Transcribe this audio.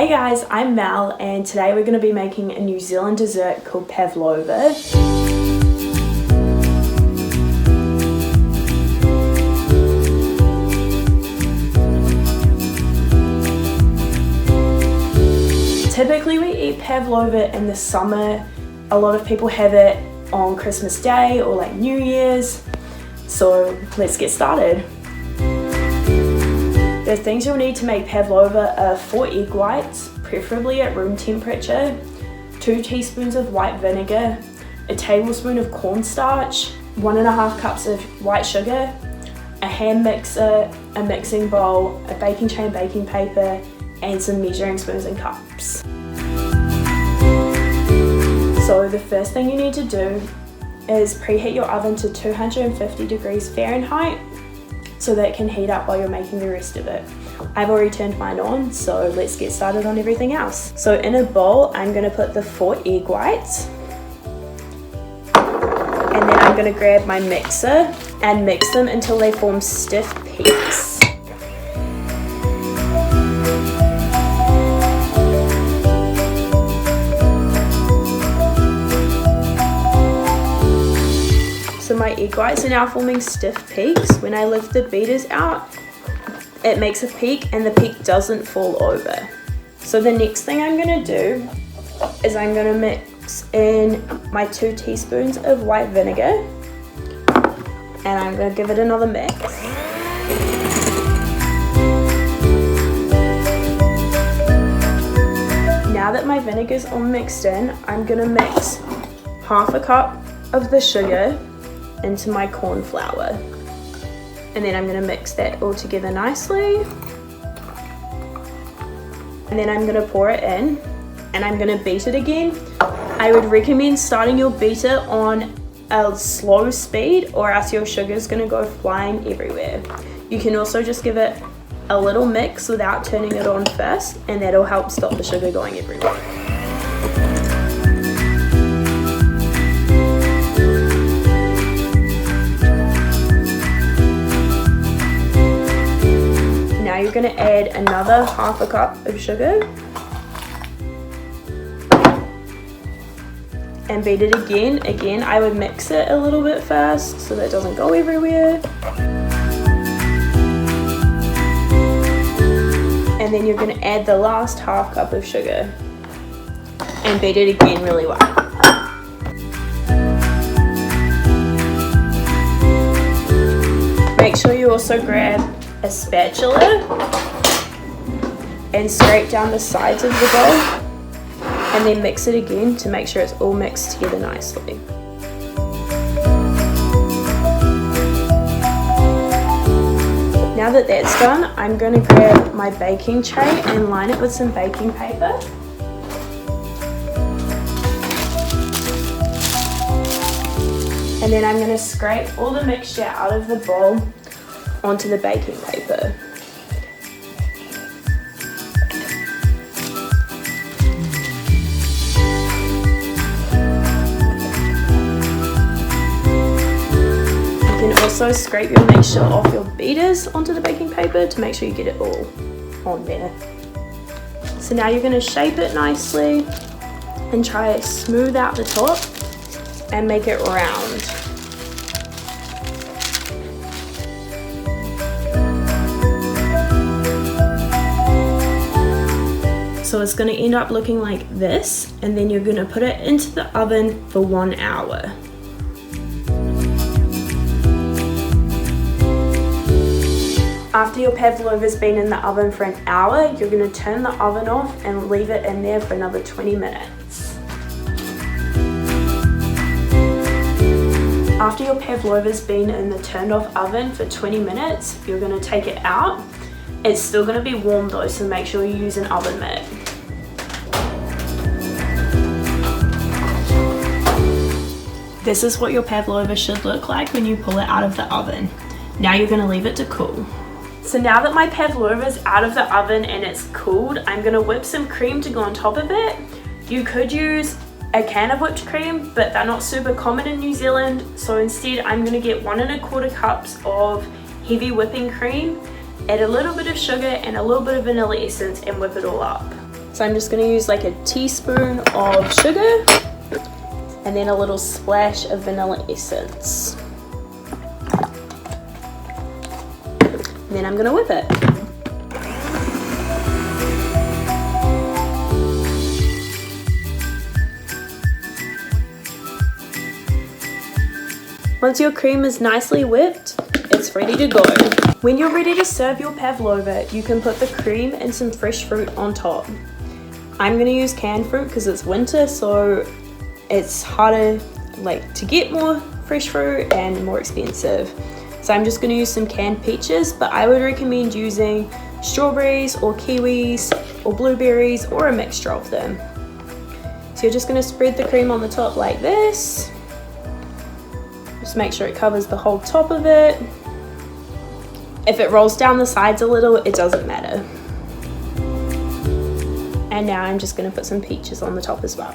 Hey guys, I'm Mel and today we're going to be making a New Zealand dessert called Pavlova. Typically we eat Pavlova in the summer. A lot of people have it on Christmas Day or like New Year's. So let's get started. The things you'll need to make Pavlova are 4 egg whites, preferably at room temperature, 2 teaspoons of white vinegar, a tablespoon of cornstarch, 1.5 cups of white sugar, a hand mixer, a mixing bowl, a baking tray and baking paper, and some measuring spoons and cups. So the first thing you need to do is preheat your oven to 250 degrees Fahrenheit so that it can heat up while you're making the rest of it. I've already turned mine on, so let's get started on everything else. So in a bowl, I'm going to put the 4 egg whites, and then I'm going to grab my mixer and mix them until they form stiff peaks. So my egg whites are now forming stiff peaks. When I lift the beaters out, it makes a peak and the peak doesn't fall over. So the next thing I'm going to do is I'm going to mix in my 2 teaspoons of white vinegar, and I'm going to give it another mix. Now that my vinegar's all mixed in, I'm going to mix 1/2 cup of the sugar into my corn flour, and then I'm going to mix that all together nicely, and then I'm going to pour it in and I'm going to beat it again. I would recommend starting your beater on a slow speed or else your sugar is going to go flying everywhere. You can also just give it a little mix without turning it on first, and that'll help stop the sugar going everywhere. Now you're going to add another 1/2 cup of sugar and beat it again. Again, I would mix it a little bit first so that it doesn't go everywhere. And then you're going to add the last 1/2 cup of sugar and beat it again really well. Make sure you also grab a spatula and scrape down the sides of the bowl, and then mix it again to make sure it's all mixed together nicely. Now that that's done, I'm going to grab my baking tray and line it with some baking paper. And then I'm going to scrape all the mixture out of the bowl onto the baking paper. You can also scrape your mixture off your beaters onto the baking paper to make sure you get it all on there. So now you're going to shape it nicely and try to smooth out the top and make it round. So it's going to end up looking like this, and then you're going to put it into the oven for 1 hour. After your Pavlova's been in the oven for an hour, you're going to turn the oven off and leave it in there for another 20 minutes. After your Pavlova's been in the turned off oven for 20 minutes, you're going to take it out. It's still going to be warm though, so make sure you use an oven mitt. This is what your Pavlova should look like when you pull it out of the oven. Now you're going to leave it to cool. So now that my Pavlova is out of the oven and it's cooled, I'm going to whip some cream to go on top of it. You could use a can of whipped cream, but they're not super common in New Zealand, so instead I'm going to get 1 1/4 cups of heavy whipping cream, add a little bit of sugar and a little bit of vanilla essence and whip it all up. So I'm just going to use like a teaspoon of sugar and then a little splash of vanilla essence. And then I'm going to whip it. Once your cream is nicely whipped, it's ready to go. When you're ready to serve your pavlova, you can put the cream and some fresh fruit on top. I'm going to use canned fruit because it's winter, so it's harder to get more fresh fruit and more expensive. So I'm just going to use some canned peaches, but I would recommend using strawberries or kiwis or blueberries or a mixture of them. So you're just going to spread the cream on the top like this. Just make sure it covers the whole top of it. If it rolls down the sides a little, it doesn't matter. And now I'm just going to put some peaches on the top as well.